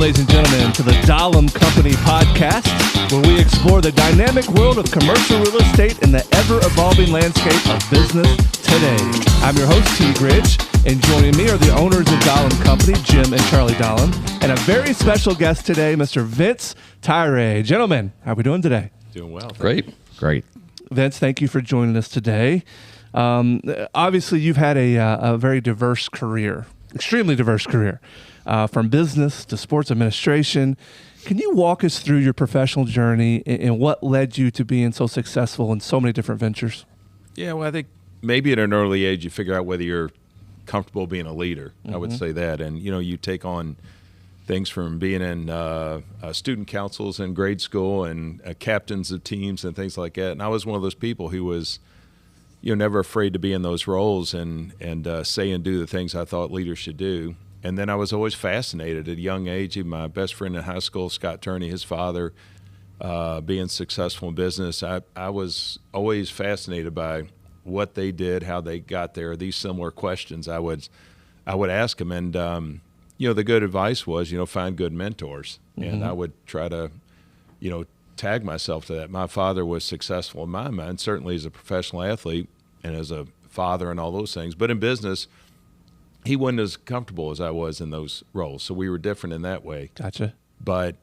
ladies and gentlemen, to the Dahlem Company podcast, where we explore the dynamic world of commercial real estate and the ever-evolving landscape of business today. I'm your host, T. Gridge, and joining me are the owners of Dahlem Company, Jim and Charlie Dahlem, and a very special guest today, Mr. Vince Tyra. Gentlemen, how are we doing today? Doing well. Great. Vince, thank you for joining us today. Obviously, you've had a very diverse career, extremely diverse career. From business to sports administration. Can you walk us through your professional journey and what led you to being so successful in so many different ventures? Yeah, well, I think maybe at an early age you figure out whether you're comfortable being a leader. I would say that. And, you take on things from being in student councils in grade school and captains of teams and things like that. And I was one of those people who was, never afraid to be in those roles and say and do the things I thought leaders should do. And then I was always fascinated at a young age. Even my best friend in high school, Scott Turney, his father, being successful in business, I was always fascinated by what they did, how they got there. These similar questions I would ask them. And, the good advice was, find good mentors. And I would try to, tag myself to that. My father was successful in my mind, certainly as a professional athlete and as a father and all those things. But in business, he wasn't as comfortable as I was in those roles, so we were different in that way. Gotcha. But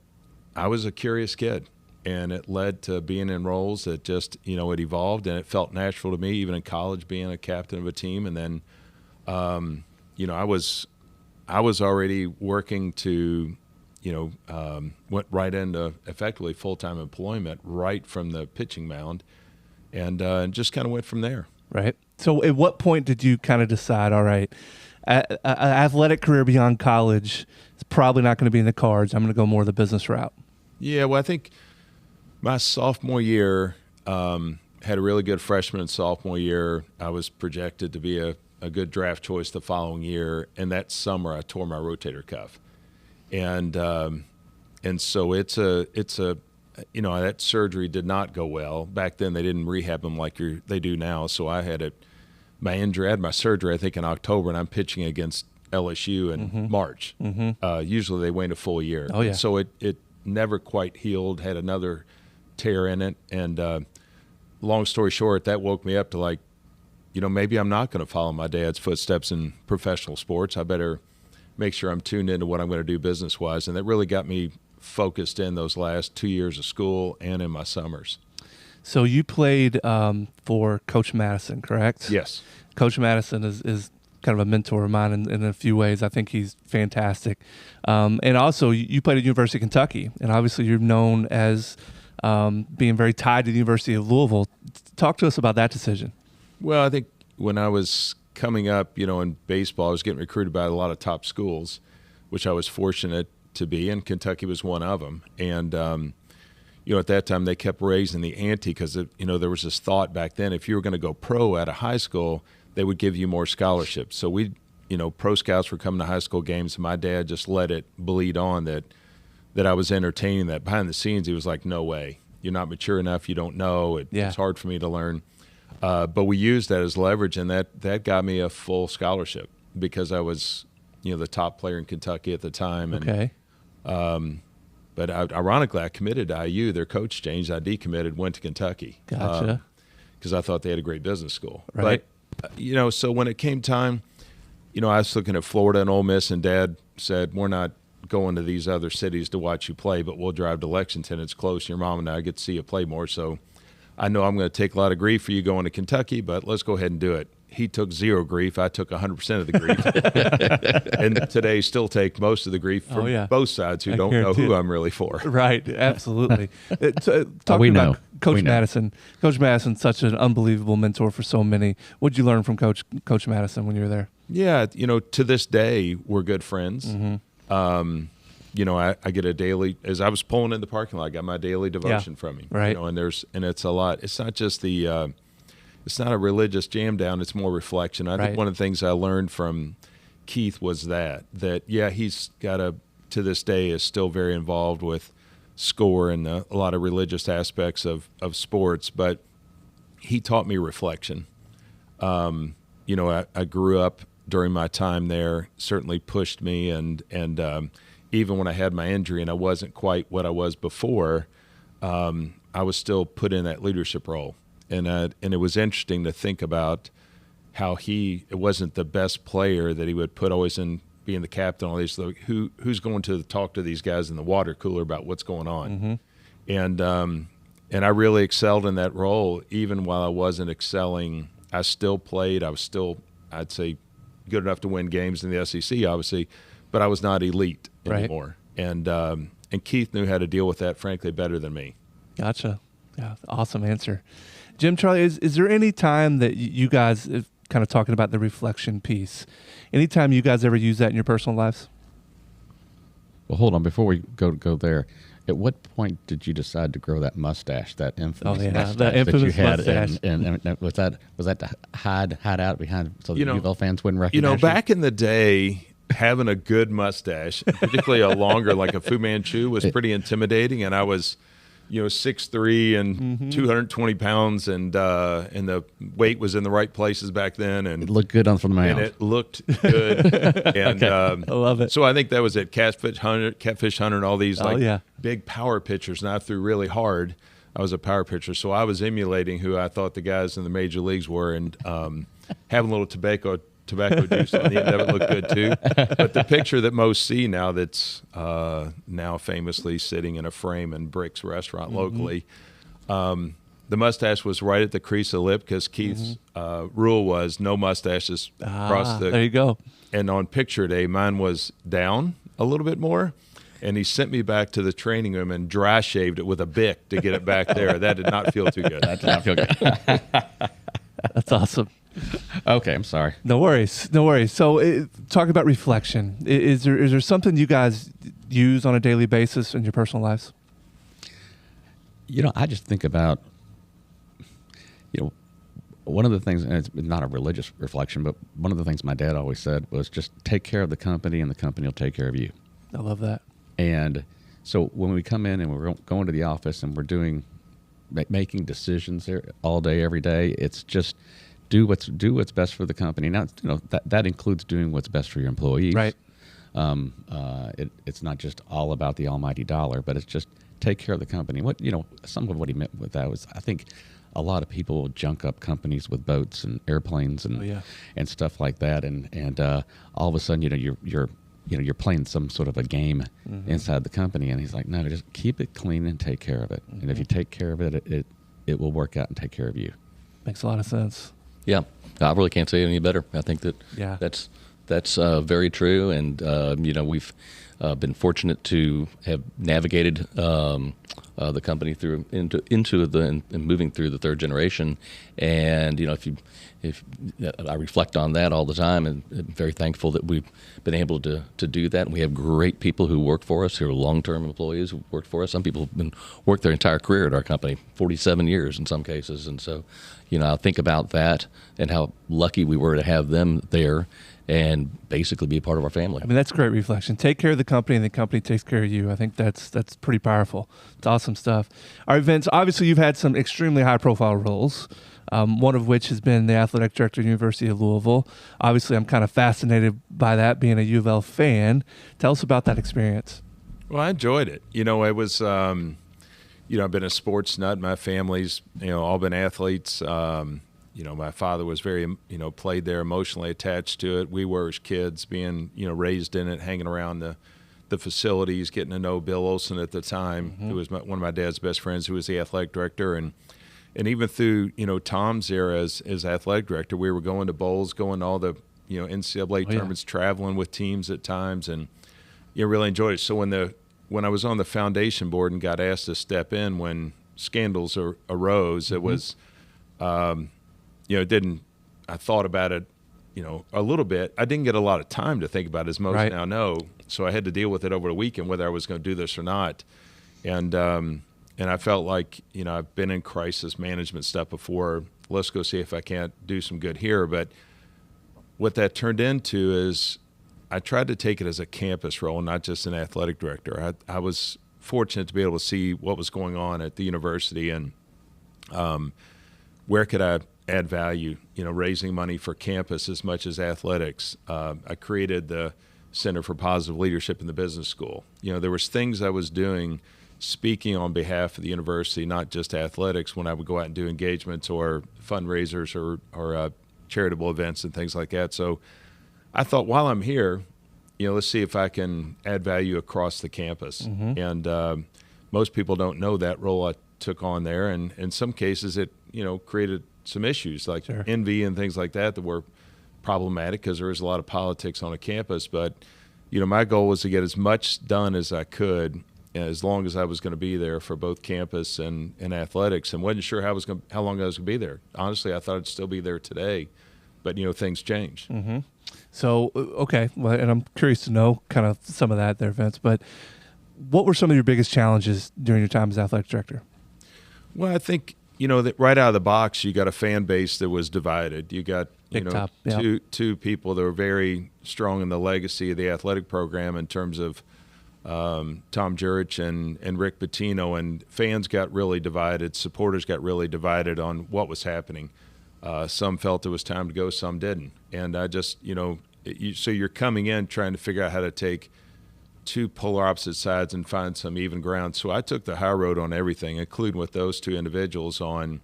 I was a curious kid, and it led to being in roles that just, it evolved, and it felt natural to me, even in college, being a captain of a team. And then, I was already working to, went right into effectively full-time employment right from the pitching mound, and just kind of went from there. Right. So at what point did you kind of decide, all right, an athletic career beyond college is probably not going to be in the cards. I'm going to go more the business route. Yeah, well, I think my sophomore year had a really good freshman and sophomore year. I was projected to be a good draft choice the following year, and that summer I tore my rotator cuff, and so it's a that surgery did not go well. Back then they didn't rehab them like they do now, so I had my injury. I had my surgery, I think, in October, and I'm pitching against LSU in March. Usually they wait a full year. Oh, yeah. So it never quite healed, had another tear in it. And long story short, that woke me up to maybe I'm not going to follow my dad's footsteps in professional sports. I better make sure I'm tuned into what I'm going to do business-wise. And that really got me focused in those last 2 years of school and in my summers. So you played for Coach Madison, correct? Yes. Coach Madison is kind of a mentor of mine in a few ways. I think he's fantastic. And also, you played at University of Kentucky, and obviously you're known as being very tied to the University of Louisville. Talk to us about that decision. Well, I think when I was coming up, in baseball, I was getting recruited by a lot of top schools, which I was fortunate to be, and Kentucky was one of them. And at that time they kept raising the ante because, there was this thought back then, if you were going to go pro out of high school, they would give you more scholarships. So pro scouts were coming to high school games, and my dad just let it bleed on that I was entertaining that. Behind the scenes, he was like, no way. You're not mature enough. You don't know. It's hard for me to learn. But we used that as leverage, and that got me a full scholarship because I was, the top player in Kentucky at the time. And, okay. But ironically, I committed to IU. Their coach changed. I decommitted, went to Kentucky. Gotcha. Because I thought they had a great business school. Right. But, so when it came time, I was looking at Florida and Ole Miss, and Dad said, we're not going to these other cities to watch you play, but we'll drive to Lexington. It's close. Your mom and I get to see you play more. So I know I'm going to take a lot of grief for you going to Kentucky, but let's go ahead and do it. He took zero grief. I took 100% of the grief. And today still take most of the grief from both sides who don't know who I'm really for. Right, absolutely. Talking about Coach Madison. Coach Madison's such an unbelievable mentor for so many. What did you learn from Coach Madison when you were there? Yeah, to this day, we're good friends. I get a daily, as I was pulling in the parking lot, I got my daily devotion from him. Right. And it's a lot. It's not just it's not a religious jam down. It's more reflection. I think one of the things I learned from Keith was that he's got to this day is still very involved with SCORE and a lot of religious aspects of sports, but he taught me reflection. I grew up during my time there, certainly pushed me and even when I had my injury and I wasn't quite what I was before, I was still put in that leadership role. And it was interesting to think about how it wasn't the best player that he would put always in being the captain, all these, like, who's going to talk to these guys in the water cooler about what's going on. And I really excelled in that role. Even while I wasn't excelling, I still played. I was still, I'd say, good enough to win games in the SEC, obviously, but I was not elite anymore. And Keith knew how to deal with that, frankly, better than me. Gotcha. Yeah, awesome answer. Jim, Charlie, is there any time that you guys, kind of talking about the reflection piece, anytime you guys ever use that in your personal lives? Well, hold on. Before we go there, at what point did you decide to grow that mustache, that infamous mustache the infamous that you had? mustache. And was that to hide out behind so that UL fans wouldn't recognize you? Back in the day, having a good mustache, particularly a longer, like a Fu Manchu, was pretty intimidating. And I was, 6'3" and 220 pounds, and the weight was in the right places back then. And it looked good from the mound. And it looked good. And I love it. So I think that was at Catfish Hunter, and all these big power pitchers. And I threw really hard. I was a power pitcher, so I was emulating who I thought the guys in the major leagues were, and having a little tobacco juice on the end of it looked good too. But the picture that most see now, that's now famously sitting in a frame in Brick's restaurant locally, the mustache was right at the crease of the lip, because Keith's rule was no mustaches across the. There you go. And on picture day, mine was down a little bit more. And he sent me back to the training room and dry shaved it with a Bic to get it back there. That did not feel too good. That did not feel good. That's awesome. Okay, I'm sorry. No worries. So, talk about reflection. Is there something you guys use on a daily basis in your personal lives? I just think about, one of the things, and it's not a religious reflection, but one of the things my dad always said was just take care of the company and the company will take care of you. I love that. And so when we come in and we're going to the office and we're making decisions there all day, every day, it's just do what's best for the company. Now, that includes doing what's best for your employees. Right. It's not just all about the almighty dollar, but it's just take care of the company. Some of what he meant with that was, I think a lot of people junk up companies with boats and airplanes and stuff like that, and all of a sudden, you're playing some sort of a game inside the company, and he's like, no, just keep it clean and take care of it. And if you take care of it, it will work out and take care of you. Makes a lot of sense. Yeah, I really can't say it any better. I think that's very true, and we've been fortunate to have navigated the company through into and moving through the third generation. And if I reflect on that all the time, and I'm very thankful that we've been able to do that. And we have great people who work for us, who are long-term employees who work for us. Some people have worked their entire career at our company, 47 years in some cases. And so, I think about that and how lucky we were to have them there and basically be a part of our family. I mean, that's great reflection. Take care of the company and the company takes care of you. I think that's pretty powerful. It's awesome stuff. All right, Vince, obviously you've had some extremely high-profile roles, one of which has been the athletic director at the University of Louisville. Obviously, I'm kind of fascinated by that, being a U of L fan. Tell us about that experience. Well, I enjoyed it. It was, I've been a sports nut. My family's, all been athletes. My father was very, played there, emotionally attached to it. We were as kids, being, raised in it, hanging around the facilities, getting to know Bill Olson at the time, who was one of my dad's best friends, who was the athletic director. And even through, Tom's era as athletic director, we were going to bowls, going to all the, NCAA tournaments, traveling with teams at times, and, really enjoyed it. So when I was on the foundation board and got asked to step in when scandals arose, it was I thought about it, a little bit. I didn't get a lot of time to think about it, as most now know. So I had to deal with it over the weekend, whether I was going to do this or not. And I felt like, I've been in crisis management stuff before. Let's go see if I can't do some good here. But what that turned into is I tried to take it as a campus role, not just an athletic director. I was fortunate to be able to see what was going on at the university and where could I add value, raising money for campus as much as athletics. I created the Center for Positive Leadership in the business school. There was things I was doing, speaking on behalf of the university, not just athletics, when I would go out and do engagements or fundraisers or charitable events and things like that. So I thought, while I'm here, let's see if I can add value across the campus. And most people don't know that role I took on there. And in some cases, it, created some issues like envy and things like that were problematic because there was a lot of politics on a campus. But, my goal was to get as much done as I could as long as I was going to be there for both campus and athletics, and wasn't sure how long I was going to be there. Honestly, I thought I'd still be there today, but things changed. So, okay, well, and I'm curious to know kind of some of that there, Vince, but what were some of your biggest challenges during your time as athletic director? Well, I think, that right out of the box, you got a fan base that was divided. You got, two people that were very strong in the legacy of the athletic program in terms of Tom Jurich and Rick Pitino, and fans got really divided. Supporters got really divided on what was happening. Some felt it was time to go, some didn't. And I just, so you're coming in trying to figure out how to take two polar opposite sides and find some even ground. So I took the high road on everything, including with those two individuals on,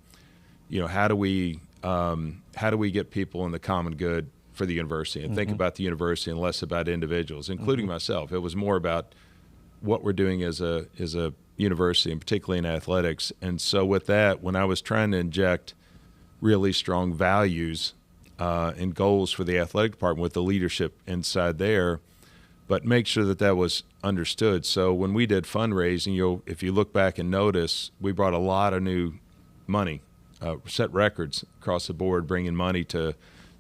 how do we get people in the common good for the university and think about the university and less about individuals, including myself. It was more about what we're doing as a university, and particularly in athletics. And so with that, when I was trying to inject really strong values and goals for the athletic department with the leadership inside there, but make sure that was understood. So when we did fundraising, if you look back and notice, we brought a lot of new money, set records across the board, bringing money to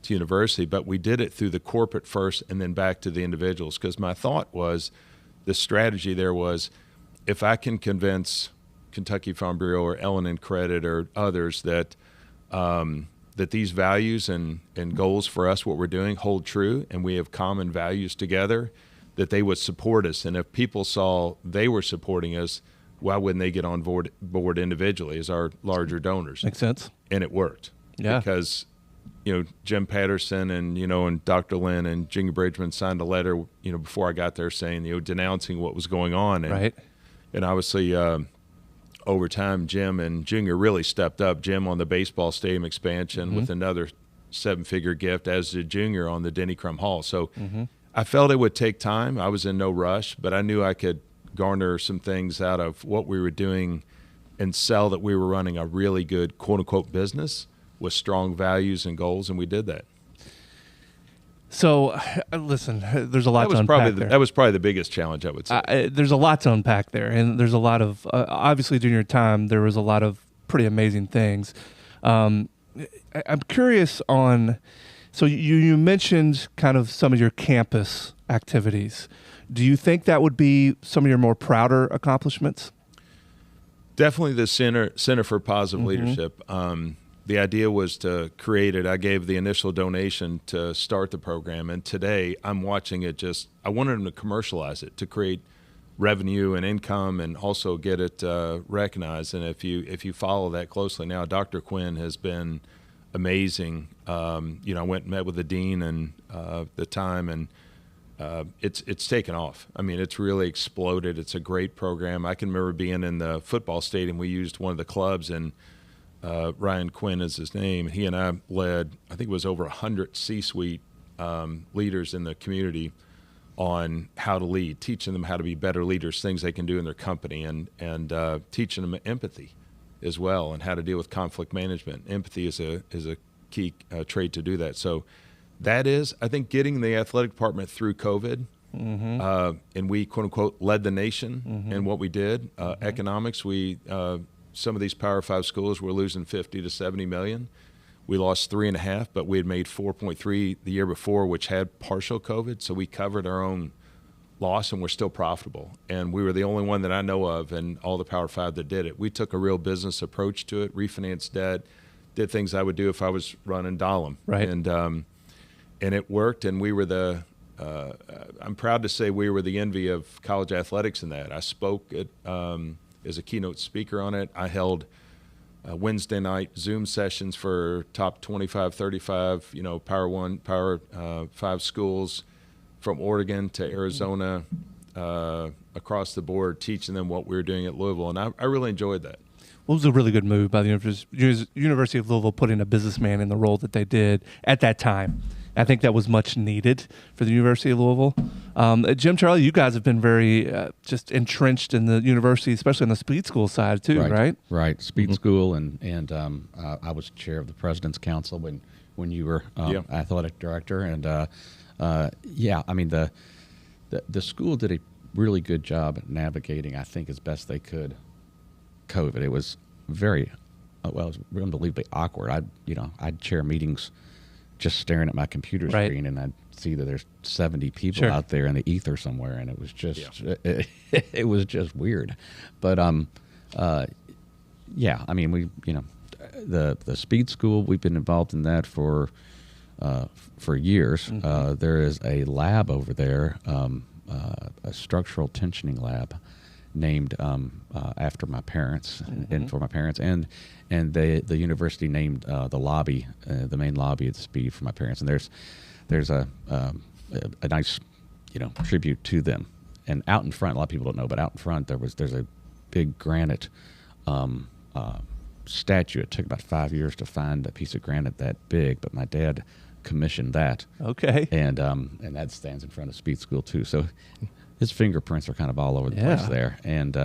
university, but we did it through the corporate first and then back to the individuals. Because my thought was, the strategy there was, if I can convince Kentucky Farm Bureau or Ellen Credit or others that these values and goals for us, what we're doing, hold true, and we have common values together, that they would support us. And if people saw they were supporting us, why wouldn't they get on board individually as our larger donors? Makes sense. And it worked. Yeah. Because, Jim Patterson and Dr. Lynn and Junior Bridgman signed a letter, before I got there saying, denouncing what was going on. And, right. And obviously, over time, Jim and Junior really stepped up. Jim on the baseball stadium expansion with another 7-figure gift, as did Junior on the Denny Crum Hall. So I felt it would take time. I was in no rush, but I knew I could garner some things out of what we were doing and sell that we were running a really good quote-unquote business with strong values and goals, and we did that. So, listen, there's a lot to unpack there. That was probably the biggest challenge, I would say. There's a lot to unpack there, and there's a lot of, obviously during your time, there was a lot of pretty amazing things. I'm curious on, so you mentioned kind of some of your campus activities. Do you think that would be some of your more prouder accomplishments? Definitely the Center for Positive Leadership. The idea was to create it. I gave the initial donation to start the program, and today I'm watching it I wanted them to commercialize it, to create revenue and income and also get it recognized. And if you follow that closely now, Dr. Quinn has been amazing. I went and met with the dean and the time, and it's taken off. I mean, it's really exploded. It's a great program. I can remember being in the football stadium. We used one of the clubs, and Ryan Quinn is his name. He and I led, I think it was over 100 C-suite leaders in the community on how to lead, teaching them how to be better leaders, things they can do in their company, and teaching them empathy as well, and how to deal with conflict management. Empathy is a key trait to do that. So that is, I think, getting the athletic department through COVID, and we, quote unquote, led the nation in what we did. Economics, some of these Power 5 schools were losing 50 to 70 million. We lost 3.5, but we had made 4.3 the year before, which had partial COVID. So we covered our own loss, and we're still profitable. And we were the only one that I know of in all the Power 5 that did it. We took a real business approach to it, refinanced debt, did things I would do if I was running Dahlem. Right. And it worked, and we were I'm proud to say we were the envy of college athletics in that. I spoke as a keynote speaker on it. I held Wednesday night Zoom sessions for top 25, 35, Power 1, Power 5 schools, from Oregon to Arizona, across the board, teaching them what we were doing at Louisville, and I really enjoyed that. Well, it was a really good move by the University of Louisville, putting a businessman in the role that they did at that time. I think that was much needed for the University of Louisville. Jim, Charlie, you guys have been very just entrenched in the university, especially on the speed school side too, right? Right. Speed school, and I was chair of the President's Council when you were athletic director, and I mean the school did a really good job at navigating, I think, as best they could, COVID. It was very it was unbelievably awkward. I'd chair meetings just staring at my computer screen, and I'd see that there's 70 people out there in the ether somewhere, and it was just it was just weird. But I mean, we the speed school, we've been involved in that for years. There is a lab over there, a structural tensioning lab, named after my parents and for my parents, and the university named the lobby, the main lobby of the speed for my parents. And there's a nice tribute to them. And out in front, a lot of people don't know, but out in front there's a big granite statue. It took about 5 years to find a piece of granite that big, but my dad commissioned that. Okay. And that stands in front of speed school too. So his fingerprints are kind of all over the place there. And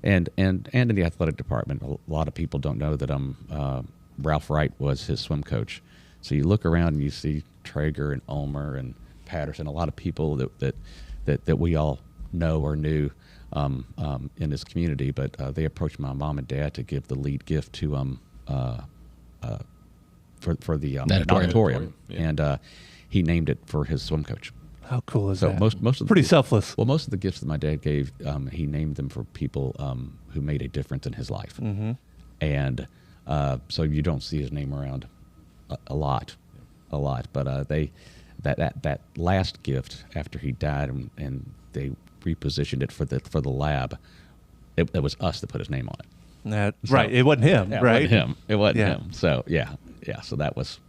in the athletic department, a lot of people don't know that Ralph Wright was his swim coach. So you look around and you see Traeger and Ulmer and Patterson, a lot of people that we all know or knew in this community. But they approached my mom and dad to give the lead gift to for the auditorium, and he named it for his swim coach. How cool is that? So most of pretty selfless. Well, most of the gifts that my dad gave, he named them for people who made a difference in his life, and so you don't see his name around a lot. But that last gift after he died, and they repositioned it for the lab. It was us that put his name on it. Right, it wasn't him. Right, it wasn't him. So so that was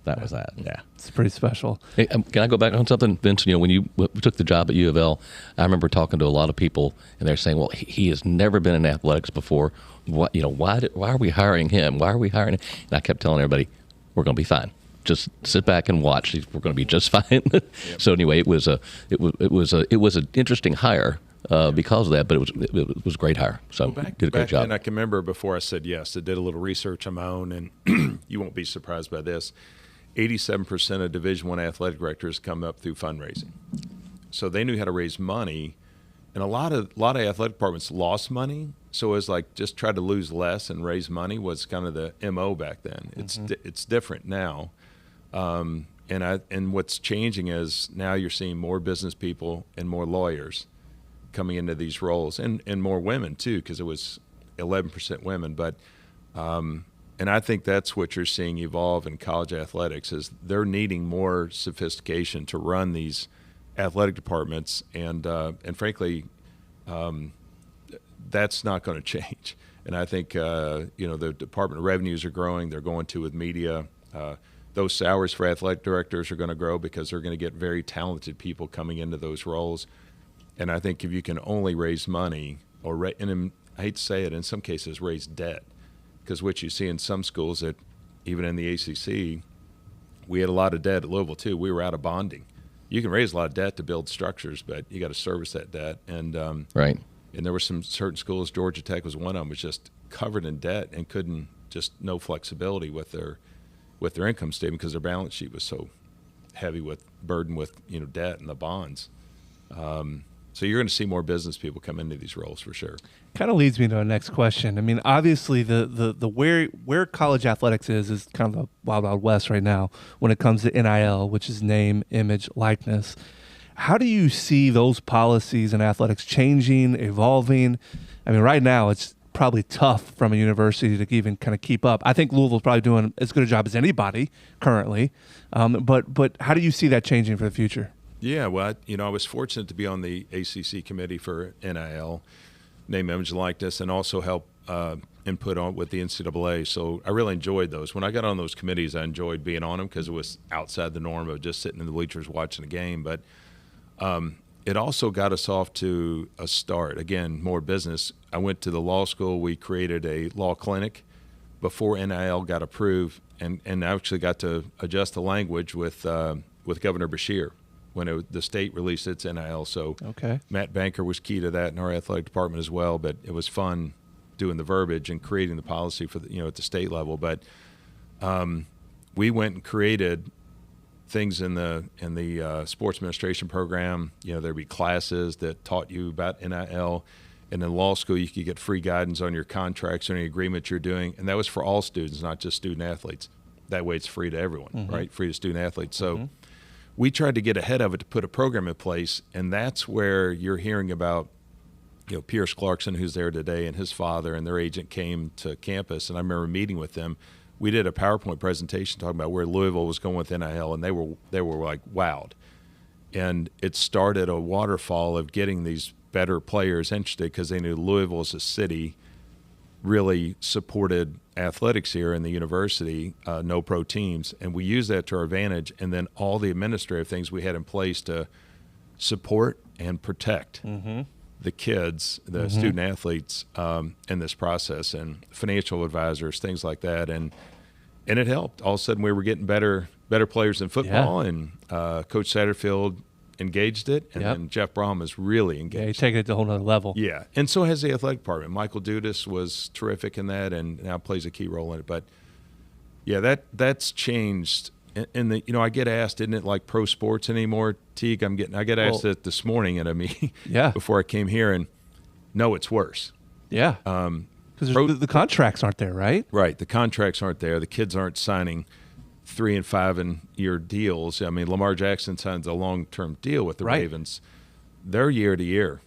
that. Yeah, it's pretty special. Hey, can I go back on something, Vince? When you took the job at U of L, I remember talking to a lot of people, and they're saying, "Well, he has never been in athletics before. Why are we hiring him? Why are we hiring him?" And I kept telling everybody, "We're going to be fine. Just sit back and watch. We're going to be just fine." So anyway, it was an interesting hire because of that, but it was a great hire. So did a great job. And I can remember before I said yes, I did a little research on my own, and you won't be surprised by this. 87% of Division I athletic directors come up through fundraising. So they knew how to raise money, and a lot of athletic departments lost money. So it was like just try to lose less and raise money was kind of the MO back then. It's different now, and what's changing is now you're seeing more business people and more lawyers coming into these roles, and more women too, because it was 11% women, but. And I think that's what you're seeing evolve in college athletics is they're needing more sophistication to run these athletic departments, and frankly, that's not going to change. And I think the Department of Revenues are growing. They're going to with media. Those salaries for athletic directors are going to grow because they're going to get very talented people coming into those roles. And I think if you can only raise money, and I hate to say it, in some cases raise debt. Because what you see in some schools, that even in the ACC, we had a lot of debt at Louisville too. We were out of bonding. You can raise a lot of debt to build structures, but you got to service that debt. And right. And there were some certain schools. Georgia Tech was one of them. Was just covered in debt and couldn't no flexibility with their income statement because their balance sheet was so heavy burdened with debt and the bonds. So you're going to see more business people come into these roles for sure. Kind of leads me to the next question. I mean, obviously, the where college athletics is kind of the wild, wild west right now when it comes to NIL, which is name, image, likeness. How do you see those policies in athletics changing, evolving? I mean, right now it's probably tough from a university to even kind of keep up. I think Louisville's probably doing as good a job as anybody currently, but how do you see that changing for the future? Yeah, well, I was fortunate to be on the ACC committee for NIL, name, image, likeness, and also help input on with the NCAA. So I really enjoyed those. When I got on those committees, I enjoyed being on them because it was outside the norm of just sitting in the bleachers watching a game. But it also got us off to a start. Again, more business. I went to the law school. We created a law clinic before NIL got approved, and actually got to adjust the language with Governor Beshear when the state released its NIL. So Matt Banker was key to that in our athletic department as well. But it was fun doing the verbiage and creating the policy for at the state level. But we went and created things in the sports administration program. There'd be classes that taught you about NIL. And in law school, you could get free guidance on your contracts or any agreements you're doing. And that was for all students, not just student athletes. That way it's free to everyone, right? Free to student athletes. So we tried to get ahead of it to put a program in place. And that's where you're hearing about, Pierce Clarkson, who's there today, and his father and their agent came to campus. And I remember meeting with them. We did a PowerPoint presentation talking about where Louisville was going with NIL, and they were like wowed. And it started a waterfall of getting these better players interested because they knew Louisville as a city really supported athletics here in the university, no pro teams, and we used that to our advantage. And then all the administrative things we had in place to support and protect the kids, the student athletes in this process, and financial advisors, things like that, and it helped. All of a sudden, we were getting better players in football, and Coach Satterfield engaged it, and then Jeff Brom is really engaged. Yeah, he's taking it to a whole nother level. Yeah, and so has the athletic department. Michael Dudas was terrific in that, and now plays a key role in it. But yeah, that's changed. And I get asked, isn't it like pro sports anymore, Teague? I get asked that this morning at a meeting before I came here, and no, it's worse. Yeah, because the contracts aren't there, right? Right, the contracts aren't there. The kids aren't signing 3 and 5 year deals. I mean, Lamar Jackson signs a long-term deal with the Ravens. They're year to year.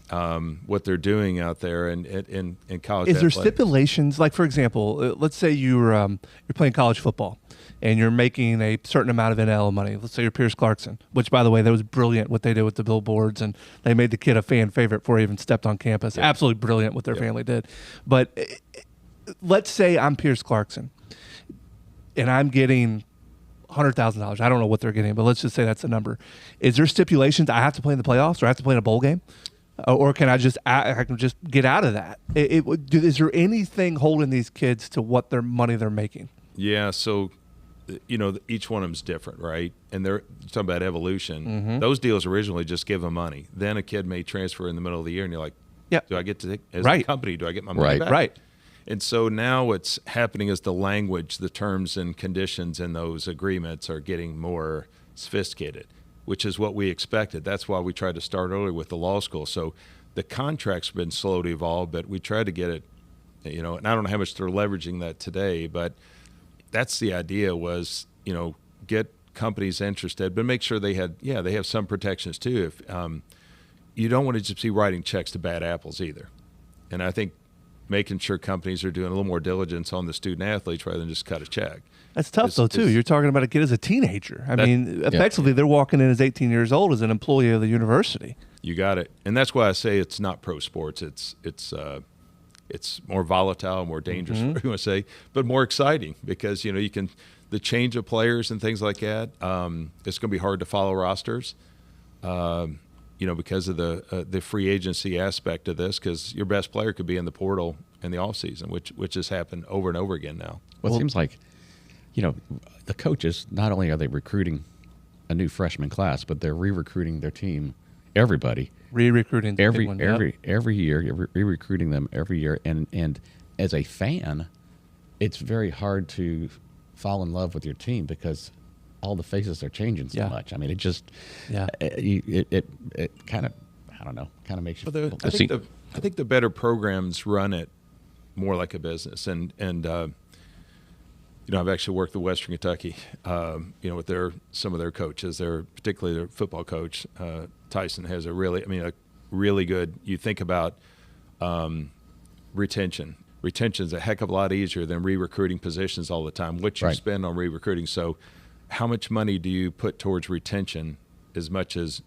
What they're doing out there in college. Is there stipulations? Like, for example, let's say you're playing college football and you're making a certain amount of NIL money. Let's say you're Pierce Clarkson, which, by the way, that was brilliant what they did with the billboards, and they made the kid a fan favorite before he even stepped on campus. Yeah. Absolutely brilliant what their family did. But let's say I'm Pierce Clarkson and I'm getting $100,000. I don't know what they're getting, but let's just say that's the number. Is there stipulations? I have to play in the playoffs, or I have to play in a bowl game? Or can I just get out of that? Is there anything holding these kids to what their money they're making? Yeah, so each one of them is different, right? And they're talking about evolution. Those deals originally just give them money. Then a kid may transfer in the middle of the year, and you're like, do I get to as a company? Do I get my money back? Right. And so now what's happening is the language, the terms and conditions in those agreements are getting more sophisticated, which is what we expected. That's why we tried to start early with the law school. So the contract's been slow to evolve, but we tried to get it, and I don't know how much they're leveraging that today, but that's the idea was, get companies interested, but make sure they have some protections too. If you don't want to just be writing checks to bad apples either. And I think making sure companies are doing a little more diligence on the student athletes rather than just cut a check. That's tough, though, too. You're talking about a kid as a teenager. I mean, effectively, they're walking in as 18 years old as an employee of the university. You got it. And that's why I say it's not pro sports. It's more volatile, more dangerous, what you want to say, but more exciting because, you can the change of players and things like that. It's going to be hard to follow rosters, because of the free agency aspect of this, because your best player could be in the portal in the offseason, which has happened over and over again now. Well, it seems like the coaches, not only are they recruiting a new freshman class, but they're re-recruiting their team, everybody. Re-recruiting every year, re-recruiting them every year. And as a fan, it's very hard to fall in love with your team because all the faces are changing so much. I mean, it just it kind of, I don't know, kind of makes you feel. I think the better programs run it more like a business, and I've actually worked with Western Kentucky, with some of their coaches. Particularly their football coach, Tyson, has a really good. You think about retention. Retention's a heck of a lot easier than re-recruiting positions all the time. What you spend on re-recruiting. So, how much money do you put towards retention as much as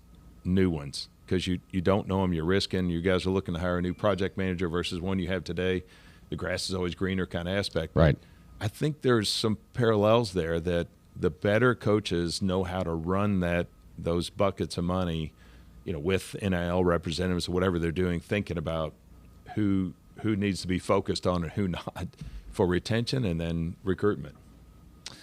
new ones? Because you don't know them, you're risking. You guys are looking to hire a new project manager versus one you have today. The grass is always greener kind of aspect. Right. I think there's some parallels there that the better coaches know how to run those buckets of money with NIL representatives or whatever they're doing, thinking about who needs to be focused on and who not for retention and then recruitment.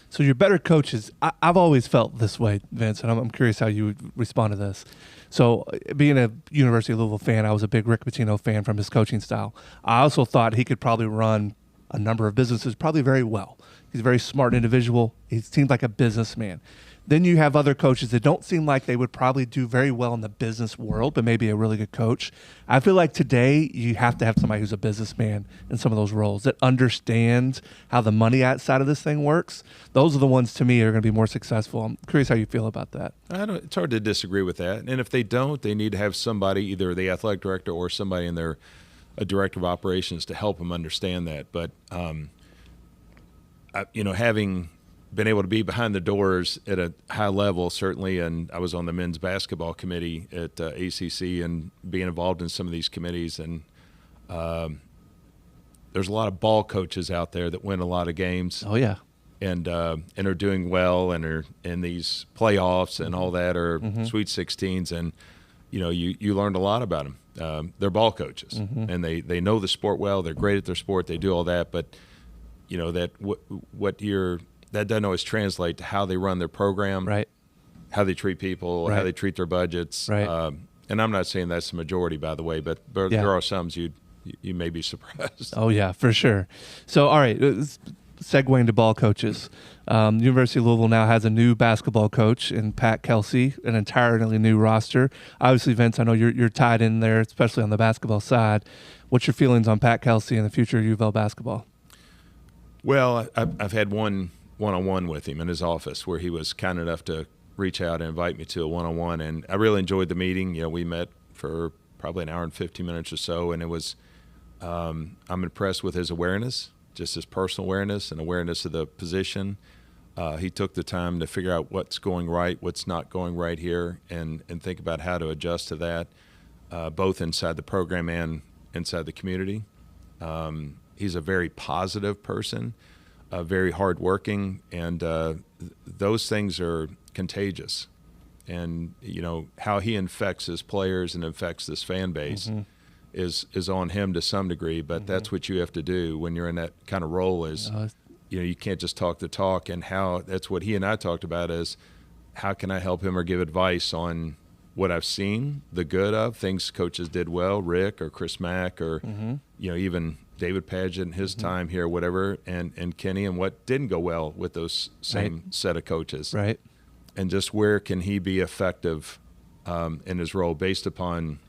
So you're better coaches. I've always felt this way, Vince, and I'm curious how you would respond to this. So being a University of Louisville fan, I was a big Rick Pitino fan from his coaching style. I also thought he could probably run a number of businesses probably very well. He's a very smart individual. He seems like a businessman. Then you have other coaches that don't seem like they would probably do very well in the business world, but maybe a really good coach. I feel like today you have to have somebody who's a businessman in some of those roles that understands how the money side of this thing works. Those are the ones, to me, are going to be more successful. I'm curious how you feel about that. It's hard to disagree with that. And if they don't, they need to have somebody, either the athletic director or somebody in their director of operations, to help them understand that. But, having been able to be behind the doors at a high level, certainly, and I was on the men's basketball committee at ACC and being involved in some of these committees, and there's a lot of ball coaches out there that win a lot of games. Oh, yeah. And are doing well and are in these playoffs and all that, or Sweet 16s, and you learned a lot about them. They're ball coaches, and they know the sport well. They're great at their sport. They do all that, but that doesn't always translate to how they run their program, right? How they treat people, right. How they treat their budgets. Right. And I'm not saying that's the majority, by the way, but there are some you may be surprised. Oh, yeah, for sure. So, all right, segueing to ball coaches. University of Louisville now has a new basketball coach in Pat Kelsey, an entirely new roster. Obviously, Vince, I know you're tied in there, especially on the basketball side. What's your feelings on Pat Kelsey and the future of U of L basketball? Well, I've had one-on-one with him in his office where he was kind enough to reach out and invite me to a one-on-one, and I really enjoyed the meeting. We met for probably an hour and 15 minutes or so, and it was I'm impressed with his awareness, just his personal awareness and awareness of the position. He took the time to figure out what's going right, what's not going right here, and think about how to adjust to that, both inside the program and inside the community. He's a very positive person, very hardworking, and those things are contagious. And how he infects his players and infects this fan base is on him to some degree. But that's what you have to do when you're in that kind of role. Is you can't just talk the talk. And that's what he and I talked about is how can I help him or give advice on what I've seen, the good of things coaches did well, Rick or Chris Mack or even David Padgett in his time here, whatever, and Kenny, and what didn't go well with those same set of coaches. Right. And just where can he be effective in his role based upon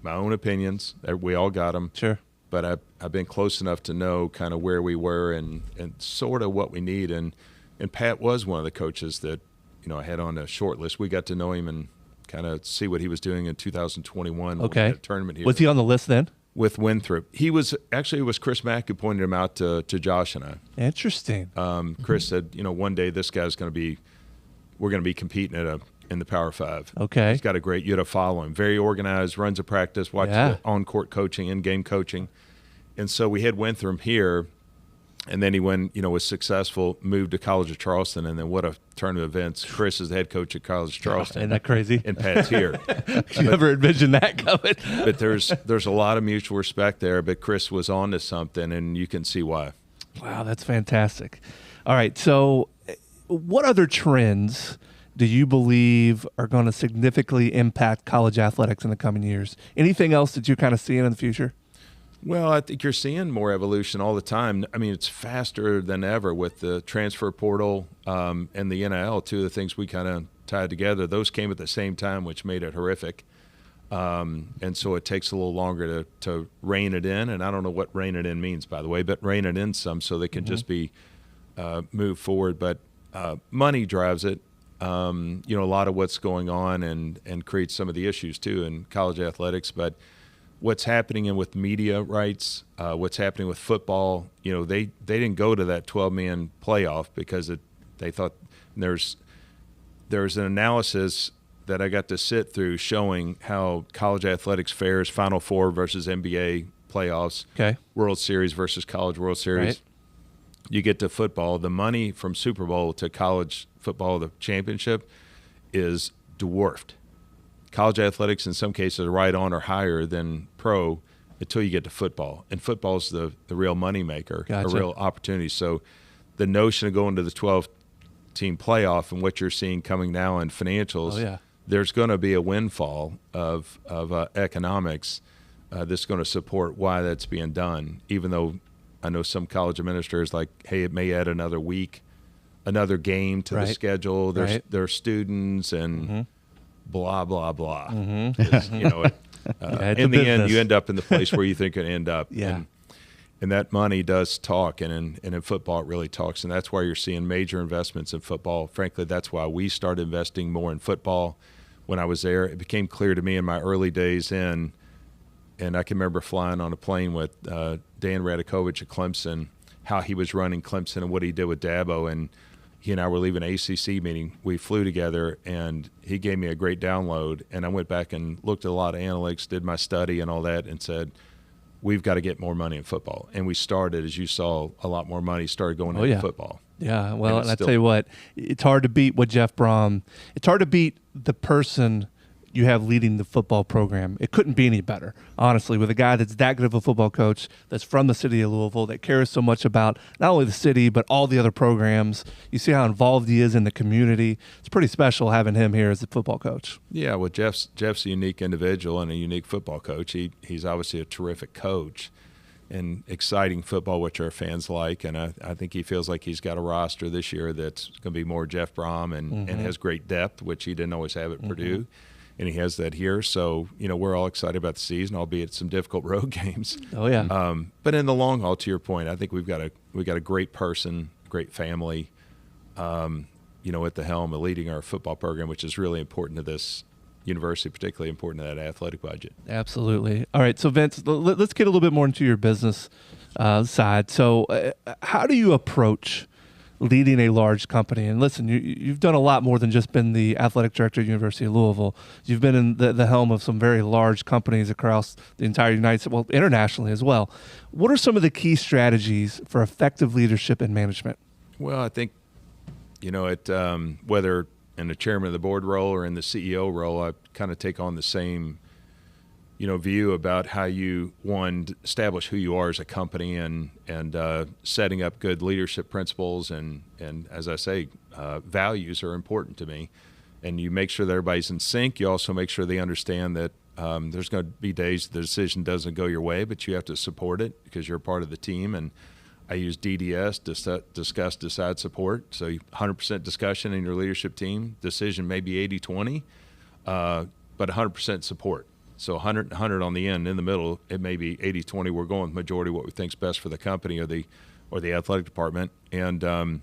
my own opinions. We all got them. Sure. But I've been close enough to know kind of where we were and sort of what we need. And Pat was one of the coaches that, I had on a short list. We got to know him and kind of see what he was doing in 2021. Okay. When we had a tournament here. Was he on the list then? With Winthrop. It was Chris Mack who pointed him out to Josh and I. Interesting. Chris said, one day this guy's we're going to be competing in the Power Five. Okay. He's got you had to follow him. Very organized, runs a practice, watches the on-court coaching, in-game coaching. And so we had Winthrop here, and then he was successful, moved to College of Charleston, and then what a turn of events. Chris is the head coach at College of Charleston. Isn't that crazy? And Pat's here. You ever envisioned that coming? But there's a lot of mutual respect there, but Chris was on to something, and you can see why. Wow, that's fantastic. All right, so what other trends do you believe are going to significantly impact college athletics in the coming years? Anything else that you're kind of seeing in the future? Well, I think you're seeing more evolution all the time. I mean, it's faster than ever with the transfer portal and the NIL, two of the things we kind of tied together. Those came at the same time, which made it horrific. And so it takes a little longer to rein it in. And I don't know what rein it in means, by the way, but rein it in some so they can just be moved forward. But money drives it. A lot of what's going on and creates some of the issues, too, in college athletics. But what's happening with media rights, what's happening with football, they didn't go to that 12-man playoff because they thought there's an analysis that I got to sit through showing how college athletics fares, Final Four versus NBA playoffs, World Series versus College World Series. Right. You get to football, the money from Super Bowl to college football, the championship, is dwarfed. college athletics in some cases are right on or higher than pro until you get to football. And football's the real moneymaker, a real opportunity. So the notion of going to the 12-team playoff and what you're seeing coming now in financials, there's going to be a windfall of economics that's going to support why that's being done, even though I know some college administrators like, hey, it may add another week, another game to the schedule. There's students and blah, blah, blah. You know, in the end, you end up in the place where you think it end up. And that money does talk, and in football it really talks, and that's why you're seeing major investments in football. Frankly, that's why we started investing more in football when I was there. It became clear to me in my early days and I can remember flying on a plane with Dan Radakovich at Clemson, how he was running Clemson and what he did with Dabo, and he and I were leaving an ACC meeting. We flew together, and he gave me a great download, and I went back and looked at a lot of analytics, did my study and all that, and said, we've got to get more money in football. And we started, as you saw, a lot more money started going into football. Yeah, well, and I tell you what, it's hard to beat what Jeff Brom, it's hard to beat the person you have leading the football program. It couldn't be any better, honestly, with a guy that's that good of a football coach, that's from the city of Louisville, that cares so much about not only the city, but all the other programs. You see how involved he is in the community. It's pretty special having him here as the football coach. Yeah, well, Jeff's a unique individual and a unique football coach. He's obviously a terrific coach and exciting football, which our fans like. And I think he feels like he's got a roster this year that's going to be more Jeff Brom and has great depth, which he didn't always have at Purdue. And he has that here. So, you know, we're all excited about the season, albeit some difficult road games. But in the long haul, to your point, I think we've got a great person, great family, you know, at the helm of leading our football program, which is really important to this university, particularly important to that athletic budget. Absolutely. All right. So, Vince, let's get a little bit more into your business side. So how do you approach leading a large company? And listen, you've done a lot more than just been the athletic director at the University of Louisville. You've been in the helm of some very large companies across the entire United States, well, internationally as well. What are some of the key strategies for effective leadership and management? Well, I think, you know, whether in the chairman of the board role or in the CEO role, I kind of take on the same, you know, view about how you, establish who you are as a company and setting up good leadership principles and as I say, values are important to me. And you make sure that everybody's in sync. You also make sure they understand that there's going to be days the decision doesn't go your way, but you have to support it because you're a part of the team. And I use DDS, discuss, decide, support. So 100% discussion in your leadership team. Decision may be 80-20, but 100% support. So 100 on the end. In the middle, it may be 80-20. We're going with majority what we think is best for the company or the athletic department. And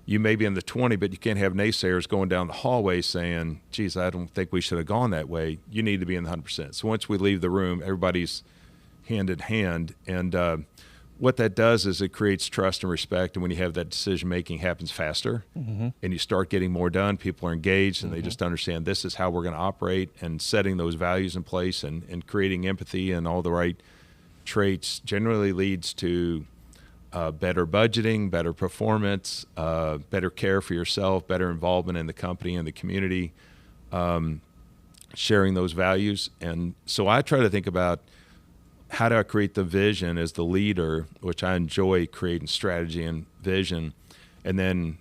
you may be in the 20, but you can't have naysayers going down the hallway saying, geez, I don't think we should have gone that way. You need to be in the 100%. So once we leave the room, everybody's hand in hand. And what that does is it creates trust and respect. And when you have that decision-making happens faster and you start getting more done, people are engaged and they just understand this is how we're going to operate, and setting those values in place and creating empathy and all the right traits generally leads to better budgeting, better performance, better care for yourself, better involvement in the company and the community, sharing those values. And so I try to think about, how do I create the vision as the leader, which I enjoy creating strategy and vision. And then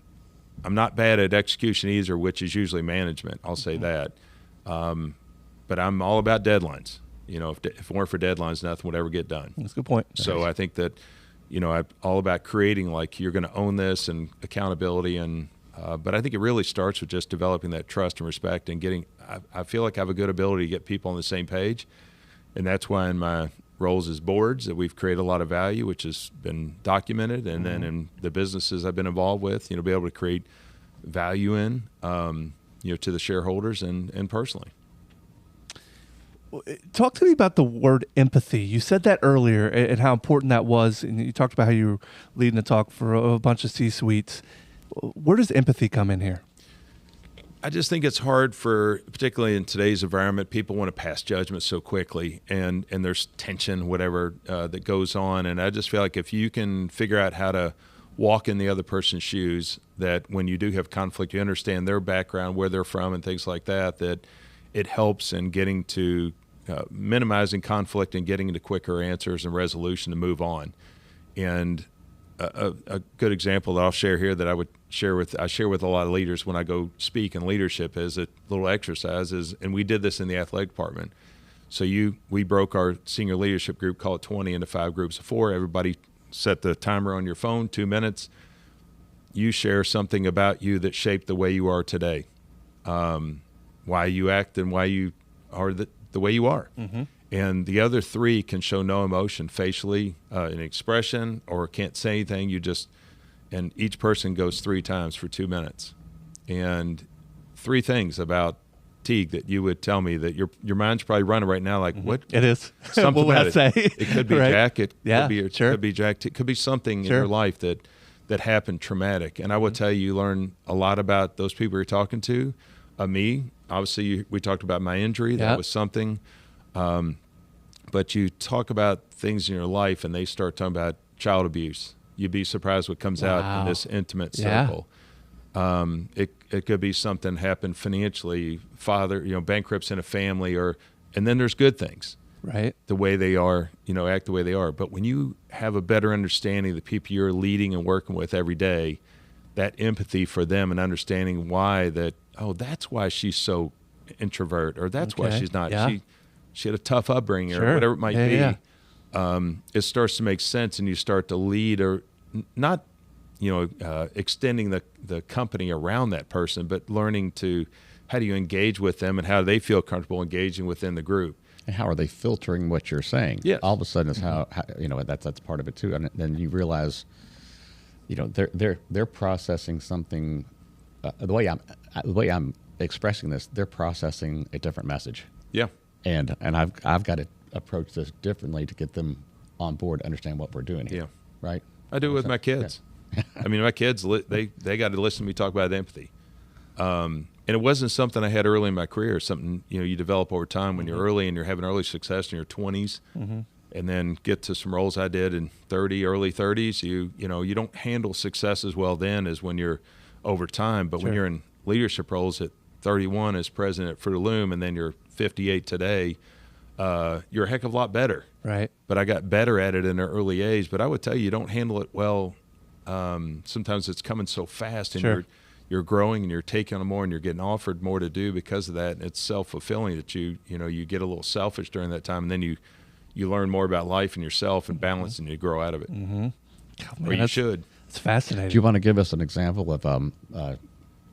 I'm not bad at execution either, which is usually management. I'll say that. But I'm all about deadlines. You know, if it weren't for deadlines, nothing would ever get done. That's a good point. So I think that, you know, I'm all about creating, like, you're going to own this and accountability. And but I think it really starts with just developing that trust and respect and getting, I feel like I have a good ability to get people on the same page. And that's why in my roles as boards that we've created a lot of value, which has been documented. And then in the businesses I've been involved with, you know, be able to create value in, you know, to the shareholders and personally. Talk to me about the word empathy. You said that earlier and how important that was. And you talked about how you were leading a talk for a bunch of C-suites. Where does empathy come in here? I just think it's hard particularly in today's environment, people want to pass judgment so quickly, and there's tension, whatever, that goes on. And I just feel like if you can figure out how to walk in the other person's shoes, that when you do have conflict, you understand their background, where they're from and things like that, it helps in getting to minimizing conflict and getting into quicker answers and resolution to move on. And a good example that I'll share here that I share with a lot of leaders when I go speak in leadership is a little exercise and we did this in the athletic department. So we broke our senior leadership group, call it 20, into 5 groups of 4. Everybody set the timer on your phone, 2 minutes. You share something about you that shaped the way you are today, why you act and why you are the way you are. Mm-hmm. And the other 3 can show no emotion facially, an expression, or can't say anything. And each person goes 3 times for 2 minutes. And 3 things about Teague that you would tell me that your mind's probably running right now, like, mm-hmm. What? It is. Something what about would I say? It could be right. Jack. It yeah, could be sure. Could be Jack. It could be something sure. in your life that happened traumatic. And I will tell you learn a lot about those people you're talking to. Me, obviously, we talked about my injury. That was something. But you talk about things in your life and they start talking about child abuse. You'd be surprised what comes out in this intimate circle. It could be something happened financially, father, bankruptcy in a family, and then there's good things. Right. The way they are, act the way they are. But when you have a better understanding of the people you're leading and working with every day, that empathy for them and understanding why that's why she's so introvert, or that's why she's not. Yeah. She had a tough upbringing, or whatever it might be. Yeah. It starts to make sense, and you start to lead, or not, extending the company around that person, but learning to how do you engage with them and how do they feel comfortable engaging within the group. And how are they filtering what you're saying? Yes. All of a sudden, is how that's part of it too. And then you realize, they're processing something. The way I'm expressing this, they're processing a different message. Yeah. And I've got to approach this differently to get them on board, understand what we're doing here. Yeah. Right. I do it with my kids. Yeah. I mean, my kids, they got to listen to me talk about empathy. And it wasn't something I had early in my career. Something you develop over time when you're early and you're having early success in your 20s, and then get to some roles I did in early 30s. You don't handle success as well then as when you're over time. But when you're in leadership roles at 31 as president at Fruit of the Loom, and then you're 58 today, you're a heck of a lot better. Right. But I got better at it in an early age. But I would tell you don't handle it well. Sometimes it's coming so fast, and you're growing and you're taking on more and you're getting offered more to do because of that. And it's self-fulfilling that you get a little selfish during that time, and then you learn more about life and yourself and balance, and you grow out of it. Mm-hmm. Or you should. It's fascinating. Do you want to give us an example of